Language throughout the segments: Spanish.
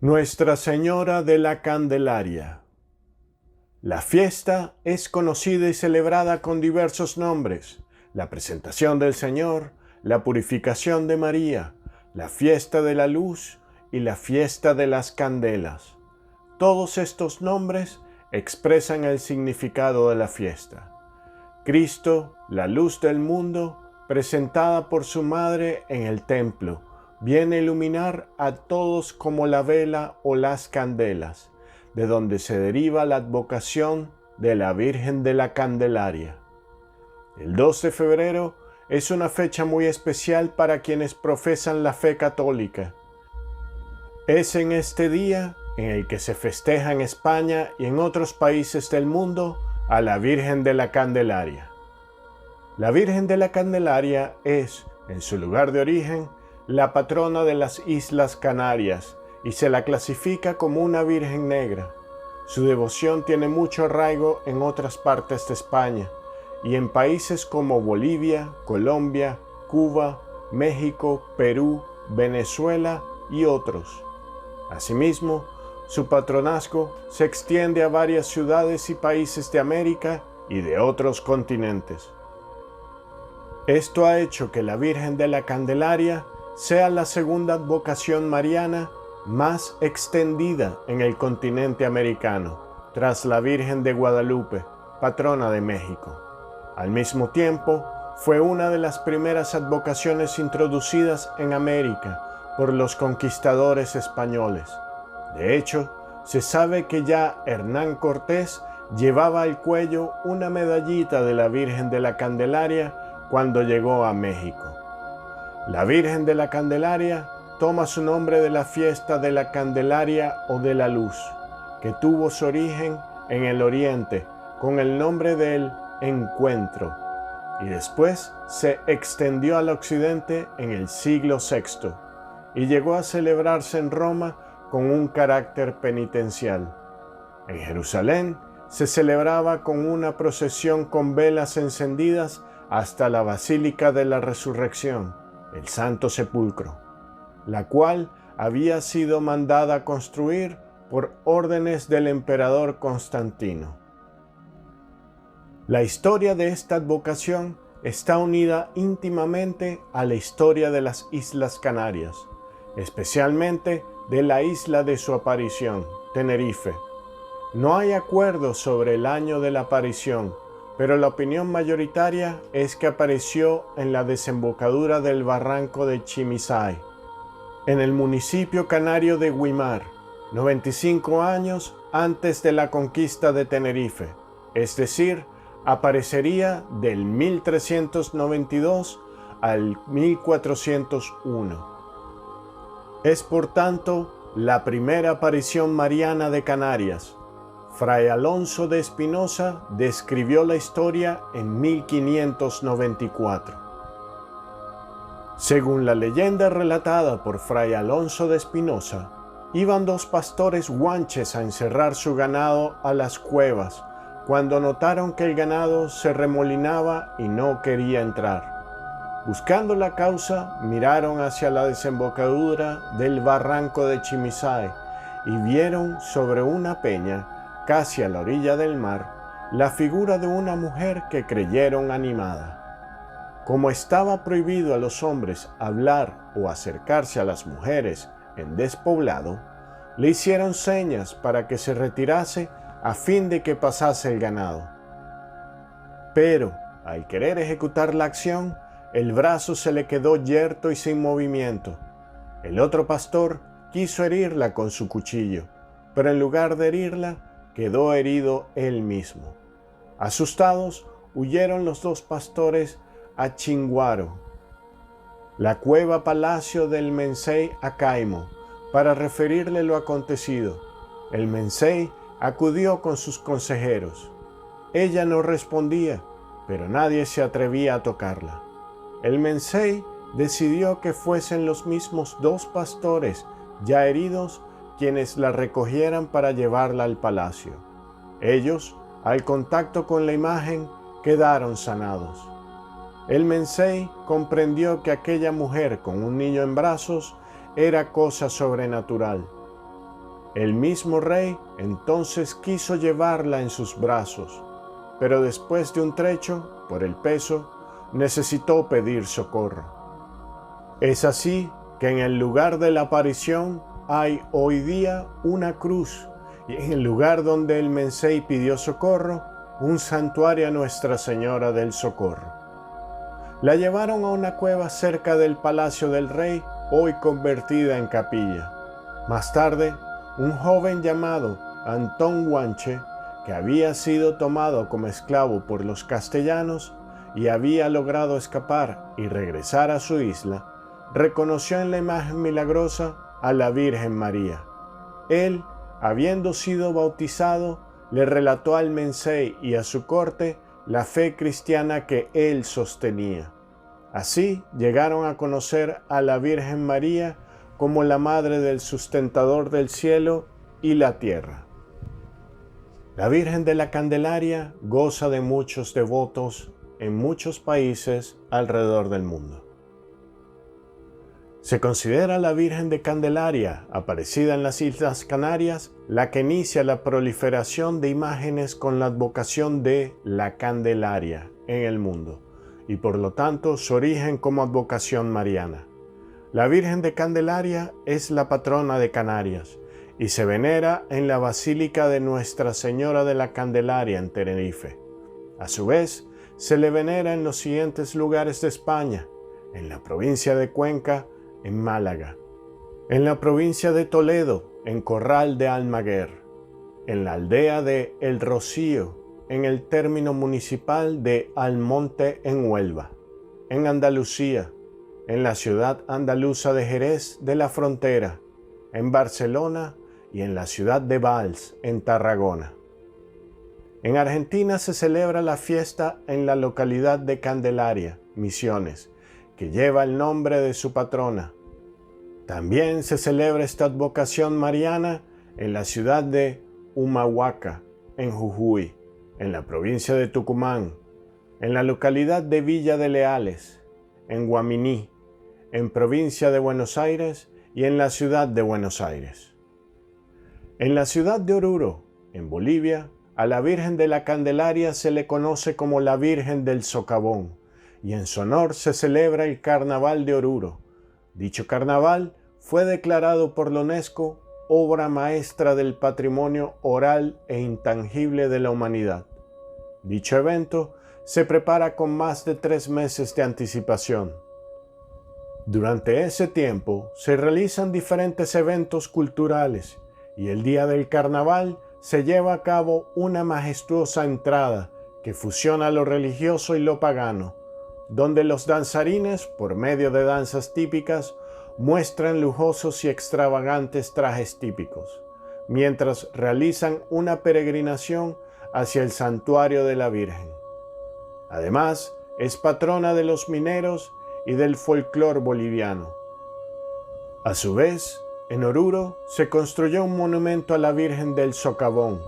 Nuestra Señora de la Candelaria. La fiesta es conocida y celebrada con diversos nombres: la presentación del Señor, la purificación de María, la fiesta de la luz y la fiesta de las candelas. Todos estos nombres expresan el significado de la fiesta. Cristo, la luz del mundo, presentada por su madre en el templo, viene a iluminar a todos como la vela o las candelas, de donde se deriva la advocación de la Virgen de la Candelaria. El 2 de febrero es una fecha muy especial para quienes profesan la fe católica. Es en este día en el que se festeja en España y en otros países del mundo a la Virgen de la Candelaria. La Virgen de la Candelaria es, en su lugar de origen, la patrona de las Islas Canarias y se la clasifica como una Virgen negra. Su devoción tiene mucho arraigo en otras partes de España y en países como Bolivia, Colombia, Cuba, México, Perú, Venezuela y otros. Asimismo, su patronazgo se extiende a varias ciudades y países de América y de otros continentes. Esto ha hecho que la Virgen de la Candelaria sea la segunda advocación mariana más extendida en el continente americano, tras la Virgen de Guadalupe, patrona de México. Al mismo tiempo, fue una de las primeras advocaciones introducidas en América por los conquistadores españoles. De hecho, se sabe que ya Hernán Cortés llevaba al cuello una medallita de la Virgen de la Candelaria cuando llegó a México. La Virgen de la Candelaria toma su nombre de la fiesta de la Candelaria o de la Luz, que tuvo su origen en el Oriente con el nombre del Encuentro, y después se extendió al occidente en el siglo VI y llegó a celebrarse en Roma con un carácter penitencial. En Jerusalén se celebraba con una procesión con velas encendidas hasta la Basílica de la Resurrección, el Santo Sepulcro, la cual había sido mandada construir por órdenes del emperador Constantino. La historia de esta advocación está unida íntimamente a la historia de las Islas Canarias, especialmente de la isla de su aparición, Tenerife. No hay acuerdo sobre el año de la aparición, pero la opinión mayoritaria es que apareció en la desembocadura del barranco de Chimisay, en el municipio canario de Güímar, 95 años antes de la conquista de Tenerife, es decir, aparecería del 1392 al 1401. Es por tanto la primera aparición mariana de Canarias. Fray Alonso de Espinosa describió la historia en 1594. Según la leyenda relatada por Fray Alonso de Espinosa, iban dos pastores guanches a encerrar su ganado a las cuevas, cuando notaron que el ganado se remolinaba y no quería entrar. Buscando la causa, miraron hacia la desembocadura del barranco de Chimisay y vieron sobre una peña, casi a la orilla del mar, la figura de una mujer que creyeron animada. Como estaba prohibido a los hombres hablar o acercarse a las mujeres en despoblado, le hicieron señas para que se retirase a fin de que pasase el ganado. Pero, al querer ejecutar la acción, el brazo se le quedó yerto y sin movimiento. El otro pastor quiso herirla con su cuchillo, pero en lugar de herirla, quedó herido él mismo. Asustados, huyeron los dos pastores a Chinguaro, la cueva palacio del Mensei Acaimo, para referirle lo acontecido. El Mensei acudió con sus consejeros. Ella no respondía, pero nadie se atrevía a tocarla. El Mensei decidió que fuesen los mismos dos pastores ya heridos quienes la recogieran para llevarla al palacio. Ellos, al contacto con la imagen, quedaron sanados. El Mensei comprendió que aquella mujer con un niño en brazos era cosa sobrenatural. El mismo rey entonces quiso llevarla en sus brazos, pero después de un trecho, por el peso, necesitó pedir socorro. Es así que en el lugar de la aparición hay hoy día una cruz, y en el lugar donde el Mensei pidió socorro, un santuario a Nuestra Señora del Socorro. La llevaron a una cueva cerca del palacio del rey, hoy convertida en capilla. Más tarde, un joven llamado Antón Guanche, que había sido tomado como esclavo por los castellanos y había logrado escapar y regresar a su isla, reconoció en la imagen milagrosa a la Virgen María. Él, habiendo sido bautizado, le relató al Mensei y a su corte la fe cristiana que él sostenía. Así llegaron a conocer a la Virgen María como la madre del sustentador del cielo y la tierra. La Virgen de la Candelaria goza de muchos devotos en muchos países alrededor del mundo. Se considera la Virgen de Candelaria, aparecida en las Islas Canarias, la que inicia la proliferación de imágenes con la advocación de la Candelaria en el mundo, y por lo tanto su origen como advocación mariana. La Virgen de Candelaria es la patrona de Canarias y se venera en la Basílica de Nuestra Señora de la Candelaria en Tenerife. A su vez, se le venera en los siguientes lugares de España: en la provincia de Cuenca, en Málaga; en la provincia de Toledo, en Corral de Almaguer; en la aldea de El Rocío, en el término municipal de Almonte en Huelva; en Andalucía, en la ciudad andaluza de Jerez de la Frontera; en Barcelona y en la ciudad de Valls, en Tarragona. En Argentina se celebra la fiesta en la localidad de Candelaria, Misiones, que lleva el nombre de su patrona. También se celebra esta advocación mariana en la ciudad de Humahuaca, en Jujuy, en la provincia de Tucumán, en la localidad de Villa de Leales, en Guaminí, en provincia de Buenos Aires y en la ciudad de Buenos Aires. En la ciudad de Oruro, en Bolivia, a la Virgen de la Candelaria se le conoce como la Virgen del Socavón, y en su honor se celebra el Carnaval de Oruro. Dicho carnaval fue declarado por la UNESCO obra maestra del patrimonio oral e intangible de la humanidad. Dicho evento se prepara con más de 3 meses de anticipación. Durante ese tiempo se realizan diferentes eventos culturales y el día del carnaval se lleva a cabo una majestuosa entrada que fusiona lo religioso y lo pagano, donde los danzarines, por medio de danzas típicas, muestran lujosos y extravagantes trajes típicos, mientras realizan una peregrinación hacia el santuario de la Virgen. Además, es patrona de los mineros y del folclor boliviano. A su vez, en Oruro se construyó un monumento a la Virgen del Socavón.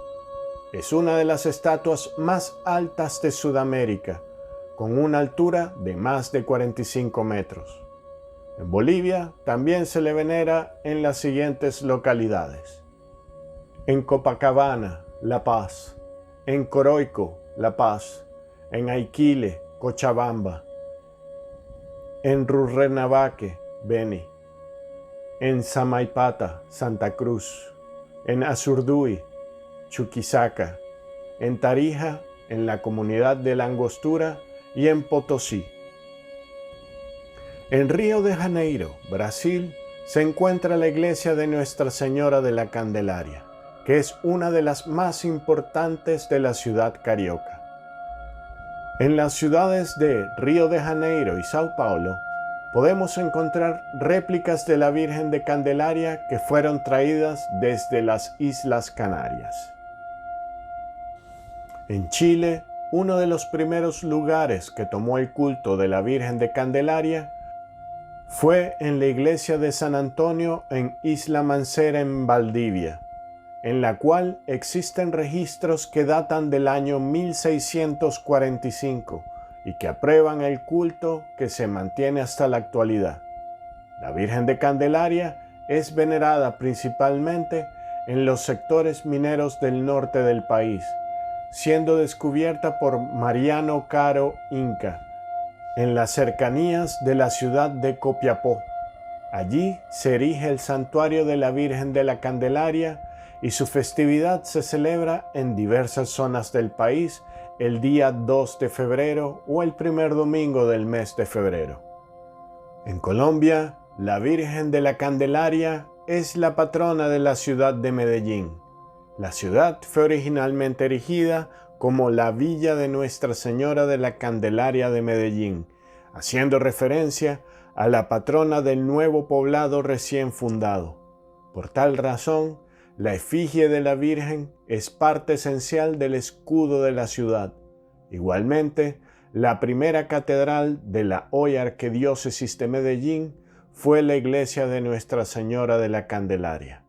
Es una de las estatuas más altas de Sudamérica, con una altura de más de 45 metros. En Bolivia también se le venera en las siguientes localidades: en Copacabana, La Paz; en Coroico, La Paz; en Aiquile, Cochabamba; en Rurrenabaque, Beni; en Samaipata, Santa Cruz; en Azurduy, Chuquisaca; en Tarija, en la comunidad de La Angostura; y en Potosí. En Río de Janeiro, Brasil, se encuentra la iglesia de Nuestra Señora de la Candelaria, que es una de las más importantes de la ciudad carioca. En las ciudades de Río de Janeiro y Sao Paulo, podemos encontrar réplicas de la Virgen de Candelaria que fueron traídas desde las Islas Canarias. En Chile, uno de los primeros lugares que tomó el culto de la Virgen de Candelaria fue en la iglesia de San Antonio en Isla Mancera en Valdivia, en la cual existen registros que datan del año 1645 y que aprueban el culto que se mantiene hasta la actualidad. La Virgen de Candelaria es venerada principalmente en los sectores mineros del norte del país, siendo descubierta por Mariano Caro Inca, en las cercanías de la ciudad de Copiapó. Allí se erige el santuario de la Virgen de la Candelaria y su festividad se celebra en diversas zonas del país el día 2 de febrero o el primer domingo del mes de febrero. En Colombia, la Virgen de la Candelaria es la patrona de la ciudad de Medellín. La ciudad fue originalmente erigida como la Villa de Nuestra Señora de la Candelaria de Medellín, haciendo referencia a la patrona del nuevo poblado recién fundado. Por tal razón, la efigie de la Virgen es parte esencial del escudo de la ciudad. Igualmente, la primera catedral de la hoy Arquidiócesis de Medellín fue la iglesia de Nuestra Señora de la Candelaria.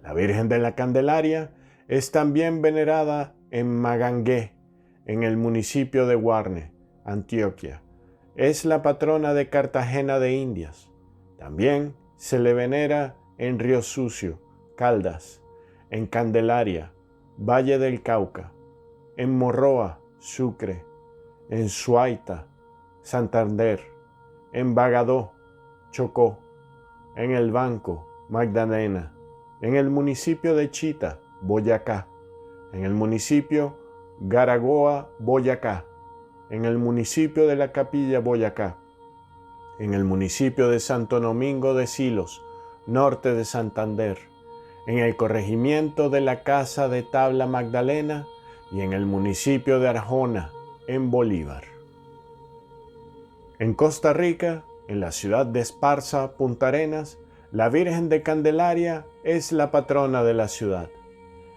La Virgen de la Candelaria es también venerada en Magangué, en el municipio de Guarne, Antioquia. Es la patrona de Cartagena de Indias. También se le venera en Río Sucio, Caldas, en Candelaria, Valle del Cauca, en Morroa, Sucre, en Suaita, Santander, en Bagadó, Chocó, en El Banco, Magdalena, en el municipio de Chita, Boyacá, en el municipio Garagoa, Boyacá, en el municipio de La Capilla, Boyacá, en el municipio de Santo Domingo de Silos, norte de Santander, en el corregimiento de la Casa de Tabla Magdalena y en el municipio de Arjona, en Bolívar. En Costa Rica, en la ciudad de Esparza, Punta Arenas, la Virgen de Candelaria es la patrona de la ciudad.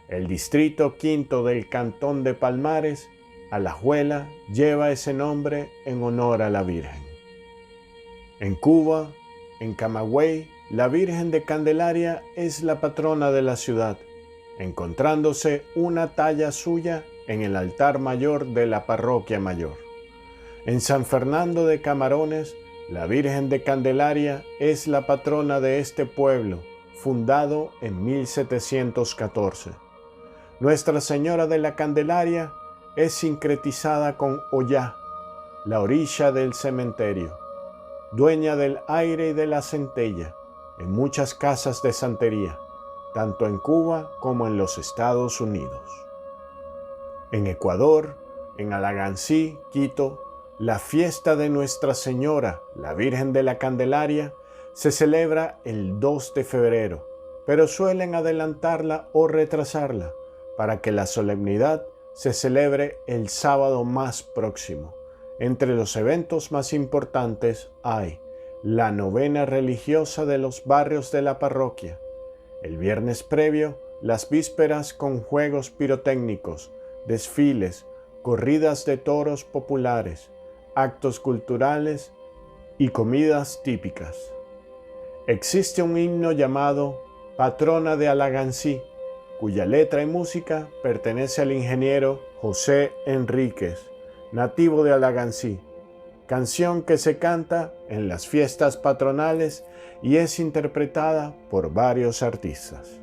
El distrito quinto del cantón de Palmares, Alajuela, lleva ese nombre en honor a la Virgen. En Cuba, en Camagüey, la Virgen de Candelaria es la patrona de la ciudad, encontrándose una talla suya en el altar mayor de la parroquia mayor. En San Fernando de Camarones, la Virgen de Candelaria es la patrona de este pueblo, fundado en 1714. Nuestra Señora de la Candelaria es sincretizada con Ollá, la orilla del cementerio, dueña del aire y de la centella, en muchas casas de santería, tanto en Cuba como en los Estados Unidos. En Ecuador, en Alaganzí, Quito, la fiesta de Nuestra Señora, la Virgen de la Candelaria, se celebra el 2 de febrero, pero suelen adelantarla o retrasarla para que la solemnidad se celebre el sábado más próximo. Entre los eventos más importantes hay la novena religiosa de los barrios de la parroquia, el viernes previo, las vísperas con juegos pirotécnicos, desfiles, corridas de toros populares, actos culturales y comidas típicas. Existe un himno llamado Patrona de Alaganzí, cuya letra y música pertenece al ingeniero José Enríquez, nativo de Alaganzí, canción que se canta en las fiestas patronales y es interpretada por varios artistas.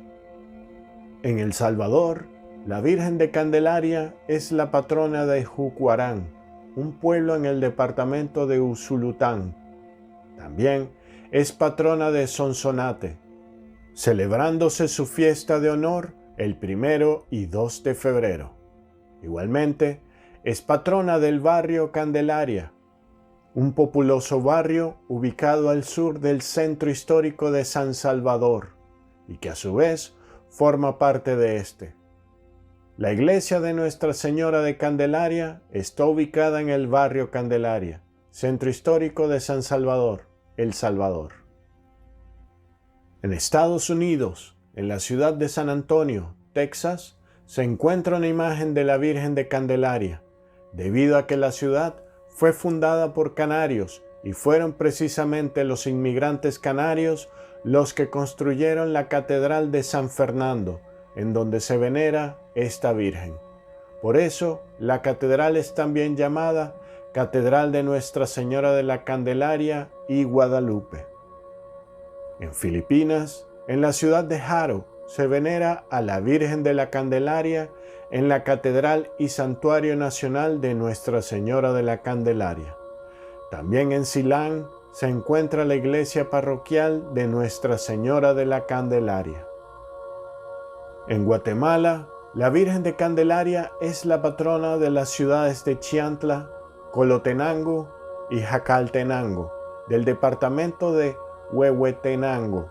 En El Salvador, la Virgen de Candelaria es la patrona de Jucuarán, un pueblo en el departamento de Usulután. También es patrona de Sonsonate, celebrándose su fiesta de honor el 1 y 2 de febrero. Igualmente, es patrona del barrio Candelaria, un populoso barrio ubicado al sur del centro histórico de San Salvador y que a su vez forma parte de este. La iglesia de Nuestra Señora de Candelaria está ubicada en el barrio Candelaria, centro histórico de San Salvador, El Salvador. En Estados Unidos, en la ciudad de San Antonio, Texas, se encuentra una imagen de la Virgen de Candelaria, debido a que la ciudad fue fundada por canarios y fueron precisamente los inmigrantes canarios los que construyeron la Catedral de San Fernando, en donde se venera esta Virgen. Por eso, la catedral es también llamada Catedral de Nuestra Señora de la Candelaria y Guadalupe. En Filipinas, en la ciudad de Haro, se venera a la Virgen de la Candelaria en la Catedral y Santuario Nacional de Nuestra Señora de la Candelaria. También en Silán se encuentra la iglesia parroquial de Nuestra Señora de la Candelaria. En Guatemala, la Virgen de Candelaria es la patrona de las ciudades de Chiantla, Colotenango y Jacaltenango, del departamento de Huehuetenango,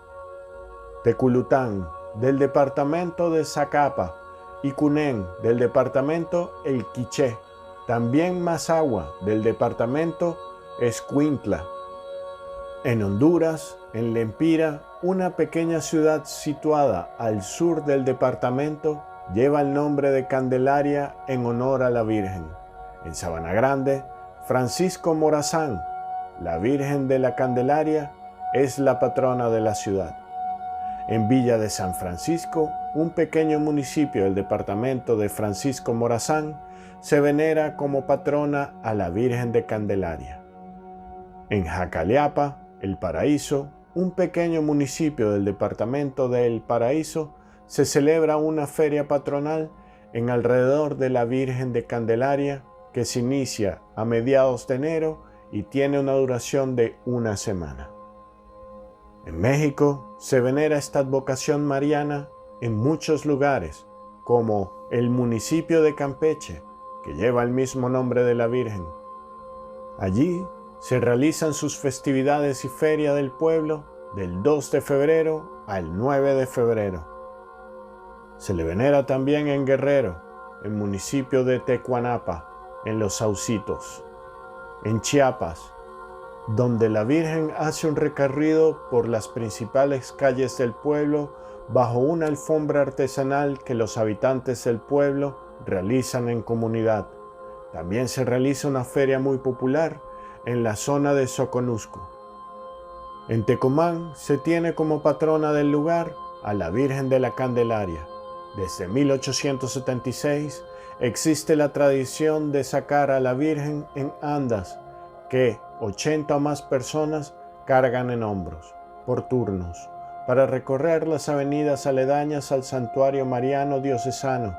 Teculután, del departamento de Zacapa, y Cunén, del departamento El Quiché, también Mazagua, del departamento Escuintla. En Honduras, en Lempira, una pequeña ciudad situada al sur del departamento, lleva el nombre de Candelaria en honor a la Virgen. En Sabana Grande, Francisco Morazán, la Virgen de la Candelaria, es la patrona de la ciudad. En Villa de San Francisco, un pequeño municipio del departamento de Francisco Morazán, se venera como patrona a la Virgen de Candelaria. En Jacaleapa, El Paraíso, un pequeño municipio del departamento de El Paraíso, se celebra una feria patronal en alrededor de la Virgen de Candelaria que se inicia a mediados de enero y tiene una duración de una semana. En México se venera esta advocación mariana en muchos lugares, como el municipio de Campeche, que lleva el mismo nombre de la Virgen. Allí se realizan sus festividades y feria del pueblo del 2 de febrero al 9 de febrero. Se le venera también en Guerrero, el municipio de Tecuanapa, en Los Saucitos. En Chiapas, donde la Virgen hace un recorrido por las principales calles del pueblo bajo una alfombra artesanal que los habitantes del pueblo realizan en comunidad. También se realiza una feria muy popular en la zona de Soconusco. En Tecomán se tiene como patrona del lugar a la Virgen de la Candelaria. Desde 1876 existe la tradición de sacar a la Virgen en andas que 80 o más personas cargan en hombros, por turnos, para recorrer las avenidas aledañas al santuario mariano diocesano,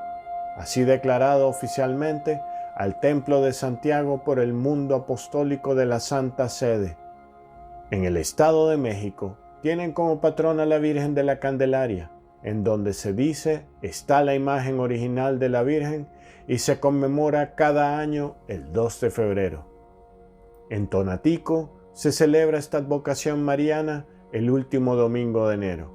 así declarado oficialmente al Templo de Santiago por el Mundo Apostólico de la Santa Sede. En el Estado de México tienen como patrona la Virgen de la Candelaria, en donde se dice está la imagen original de la Virgen y se conmemora cada año el 2 de febrero. En Tonatico se celebra esta advocación mariana el último domingo de enero.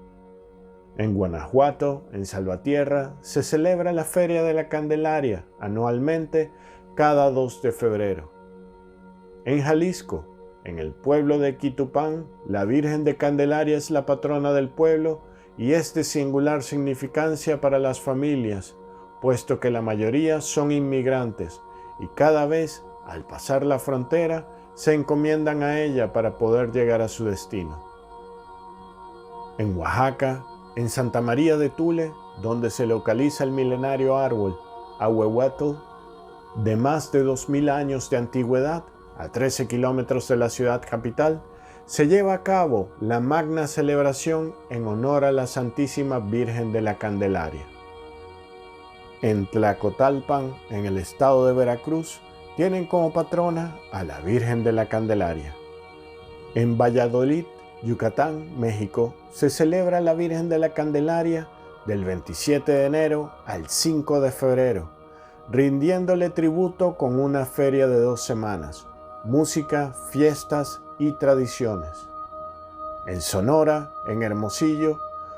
En Guanajuato, en Salvatierra, se celebra la Feria de la Candelaria anualmente cada 2 de febrero. En Jalisco, en el pueblo de Quitupán, la Virgen de Candelaria es la patrona del pueblo y es de singular significancia para las familias, puesto que la mayoría son inmigrantes y cada vez, al pasar la frontera, se encomiendan a ella para poder llegar a su destino. En Oaxaca, en Santa María de Tule, donde se localiza el milenario árbol Ahuehuetl, de más de 2000 años de antigüedad, a 13 kilómetros de la ciudad capital, se lleva a cabo la magna celebración en honor a la Santísima Virgen de la Candelaria. En Tlacotalpan, en el estado de Veracruz, tienen como patrona a la Virgen de la Candelaria. En Valladolid, Yucatán, México, se celebra la Virgen de la Candelaria del 27 de enero al 5 de febrero, rindiéndole tributo con una feria de 2 semanas, música, fiestas y tradiciones. En Sonora, en Hermosillo,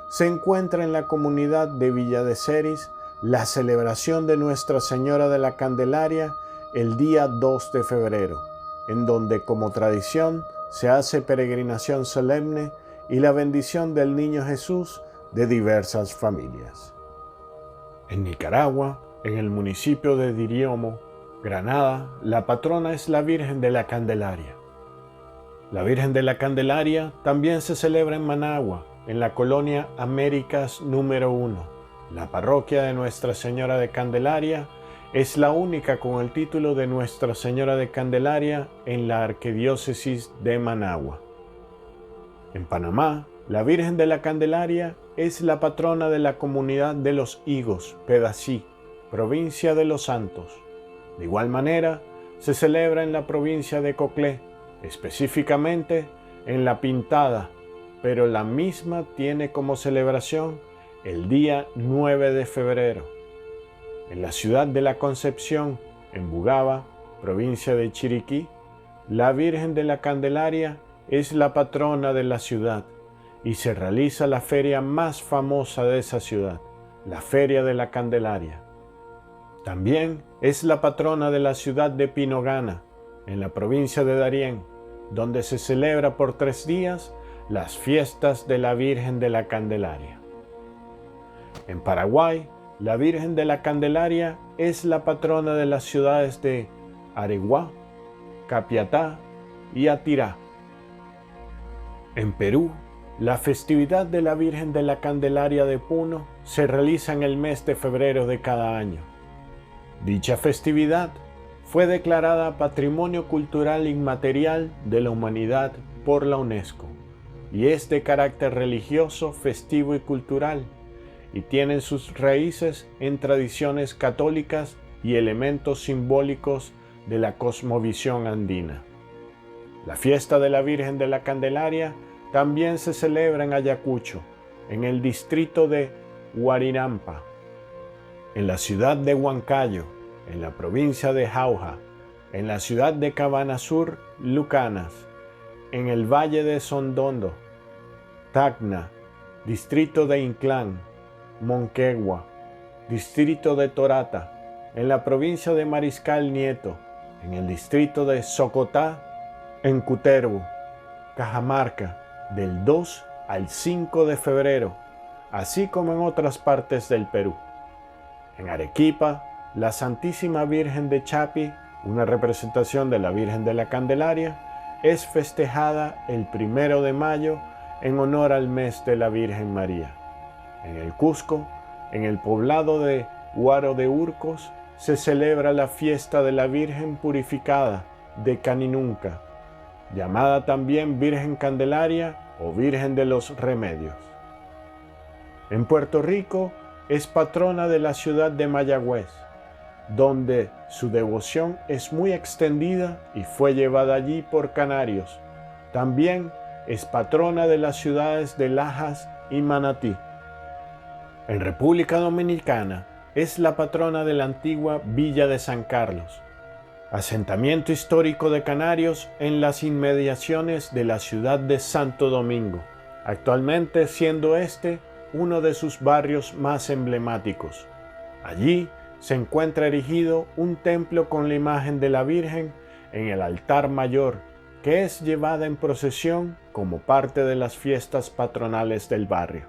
se encuentra en la comunidad de Villa de Ceris la celebración de Nuestra Señora de la Candelaria el día 2 de febrero, en donde como tradición se hace peregrinación solemne y la bendición del Niño Jesús de diversas familias. En Nicaragua, en el municipio de Diriomo, Granada, la patrona es la Virgen de la Candelaria. La Virgen de la Candelaria también se celebra en Managua, en la colonia Américas número 1. La parroquia de Nuestra Señora de Candelaria es la única con el título de Nuestra Señora de Candelaria en la arquidiócesis de Managua. En Panamá, la Virgen de la Candelaria es la patrona de la comunidad de Los Higos, Pedací, provincia de Los Santos. De igual manera, se celebra en la provincia de Coclé, específicamente en La Pintada, pero la misma tiene como celebración el día 9 de febrero. En la ciudad de La Concepción, en Bugaba, provincia de Chiriquí, la Virgen de la Candelaria es la patrona de la ciudad y se realiza la feria más famosa de esa ciudad, la Feria de la Candelaria. También es la patrona de la ciudad de Pinogana, en la provincia de Darién, donde se celebra por 3 días las fiestas de la Virgen de la Candelaria. En Paraguay, la Virgen de la Candelaria es la patrona de las ciudades de Areguá, Capiatá y Atirá. En Perú, la festividad de la Virgen de la Candelaria de Puno se realiza en el mes de febrero de cada año. Dicha festividad fue declarada Patrimonio Cultural Inmaterial de la Humanidad por la UNESCO y es de carácter religioso, festivo y cultural, y tiene sus raíces en tradiciones católicas y elementos simbólicos de la cosmovisión andina. La fiesta de la Virgen de la Candelaria también se celebra en Ayacucho, en el distrito de Huarinampa, en la ciudad de Huancayo, en la provincia de Jauja, en la ciudad de Cabanasur, Lucanas, en el valle de Sondondo, Tacna, distrito de Inclán, Monquegua, distrito de Torata, en la provincia de Mariscal Nieto, en el distrito de Socotá, en Cutervo, Cajamarca, del 2 al 5 de febrero, así como en otras partes del Perú. En Arequipa, la Santísima Virgen de Chapi, una representación de la Virgen de la Candelaria, es festejada el 1 de mayo en honor al mes de la Virgen María. En el Cusco, en el poblado de Huaro de Urcos, se celebra la fiesta de la Virgen Purificada de Caninunca, llamada también Virgen Candelaria o Virgen de los Remedios. En Puerto Rico es patrona de la ciudad de Mayagüez, donde su devoción es muy extendida y fue llevada allí por canarios. También es patrona de las ciudades de Lajas y Manatí. En República Dominicana es la patrona de la antigua Villa de San Carlos, asentamiento histórico de canarios en las inmediaciones de la ciudad de Santo Domingo, actualmente siendo este uno de sus barrios más emblemáticos. Allí se encuentra erigido un templo con la imagen de la Virgen en el altar mayor, que es llevada en procesión como parte de las fiestas patronales del barrio.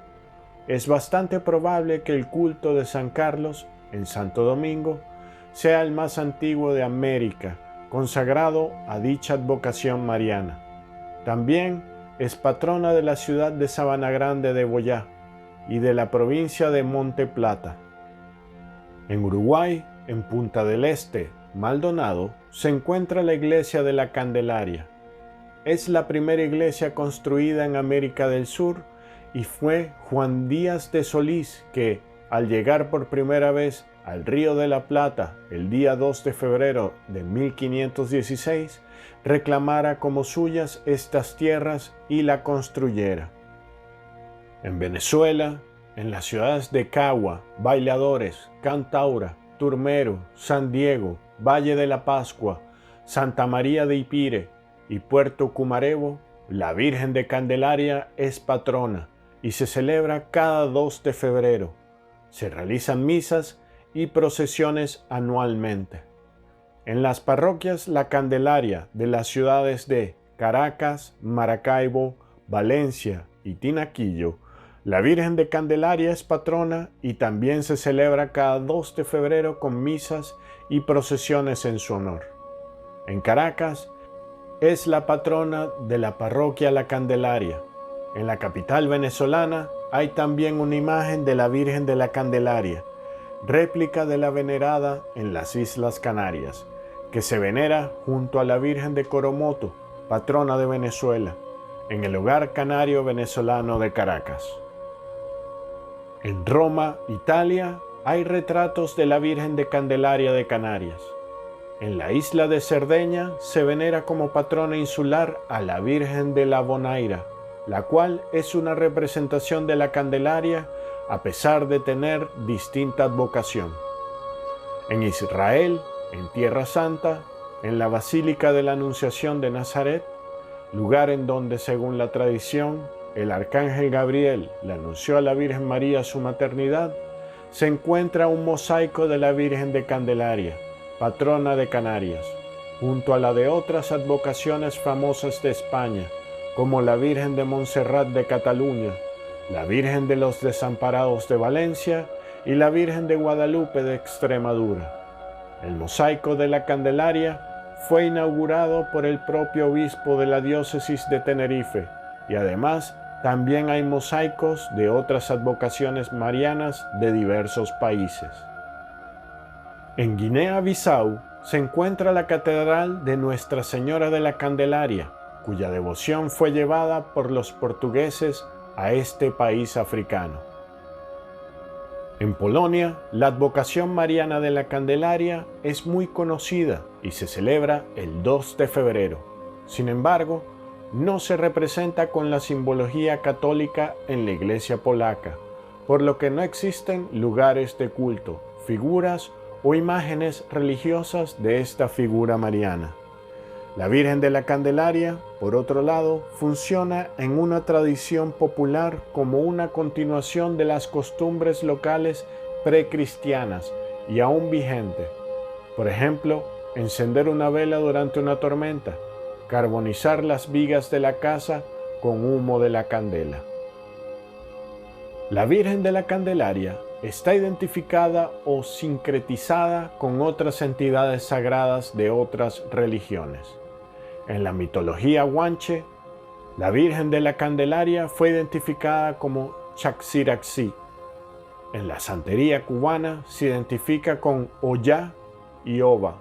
Es bastante probable que el culto de San Carlos en Santo Domingo sea el más antiguo de América, consagrado a dicha advocación mariana. También es patrona de la ciudad de Sabana Grande de Boyá y de la provincia de Monte Plata. En Uruguay, en Punta del Este, Maldonado, se encuentra la iglesia de la Candelaria. Es la primera iglesia construida en América del Sur y fue Juan Díaz de Solís que, al llegar por primera vez al Río de la Plata el día 2 de febrero de 1516, reclamara como suyas estas tierras y la construyera. En Venezuela, en las ciudades de Cagua, Bailadores, Cantaura, Turmero, San Diego, Valle de la Pascua, Santa María de Ipire y Puerto Cumarebo, la Virgen de Candelaria es patrona y se celebra cada 2 de febrero. Se realizan misas y procesiones anualmente. En las parroquias La Candelaria de las ciudades de Caracas, Maracaibo, Valencia y Tinaquillo, la Virgen de Candelaria es patrona y también se celebra cada 2 de febrero con misas y procesiones en su honor. En Caracas es la patrona de la parroquia La Candelaria. En la capital venezolana hay también una imagen de la Virgen de la Candelaria, réplica de la venerada en las Islas Canarias, que se venera junto a la Virgen de Coromoto, patrona de Venezuela, en el Hogar Canario Venezolano de Caracas. En Roma, Italia, hay retratos de la Virgen de Candelaria de Canarias. En la isla de Cerdeña se venera como patrona insular a la Virgen de la Bonaira, la cual es una representación de la Candelaria a pesar de tener distinta advocación. En Israel, en Tierra Santa, en la Basílica de la Anunciación de Nazaret, lugar en donde, según la tradición, el arcángel Gabriel le anunció a la Virgen María su maternidad, se encuentra un mosaico de la Virgen de Candelaria, patrona de Canarias, junto a la de otras advocaciones famosas de España, como la Virgen de Montserrat de Cataluña, la Virgen de los Desamparados de Valencia y la Virgen de Guadalupe de Extremadura. El mosaico de la Candelaria fue inaugurado por el propio obispo de la diócesis de Tenerife y además también hay mosaicos de otras advocaciones marianas de diversos países. En Guinea-Bissau se encuentra la Catedral de Nuestra Señora de la Candelaria, cuya devoción fue llevada por los portugueses a este país africano. En Polonia, la advocación mariana de la Candelaria es muy conocida y se celebra el 2 de febrero. Sin embargo, no se representa con la simbología católica en la iglesia polaca, por lo que no existen lugares de culto, figuras o imágenes religiosas de esta figura mariana. La Virgen de la Candelaria, por otro lado, funciona en una tradición popular como una continuación de las costumbres locales precristianas y aún vigente. Por ejemplo, encender una vela durante una tormenta, carbonizar las vigas de la casa con humo de la candela. La Virgen de la Candelaria está identificada o sincretizada con otras entidades sagradas de otras religiones. En la mitología guanche, la Virgen de la Candelaria fue identificada como Chaxiraxi. En la santería cubana se identifica con Oya y Oba.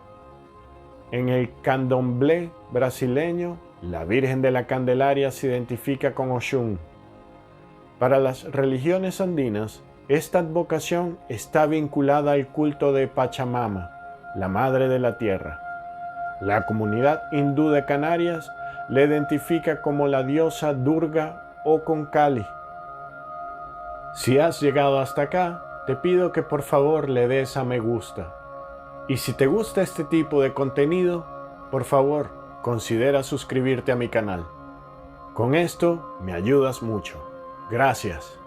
En el candomblé brasileño, la Virgen de la Candelaria se identifica con Oshun. Para las religiones andinas, esta advocación está vinculada al culto de Pachamama, la Madre de la Tierra. La comunidad hindú de Canarias le identifica como la diosa Durga o Concali. Si has llegado hasta acá, te pido que por favor le des a me gusta. Y si te gusta este tipo de contenido, por favor, considera suscribirte a mi canal. Con esto me ayudas mucho. Gracias.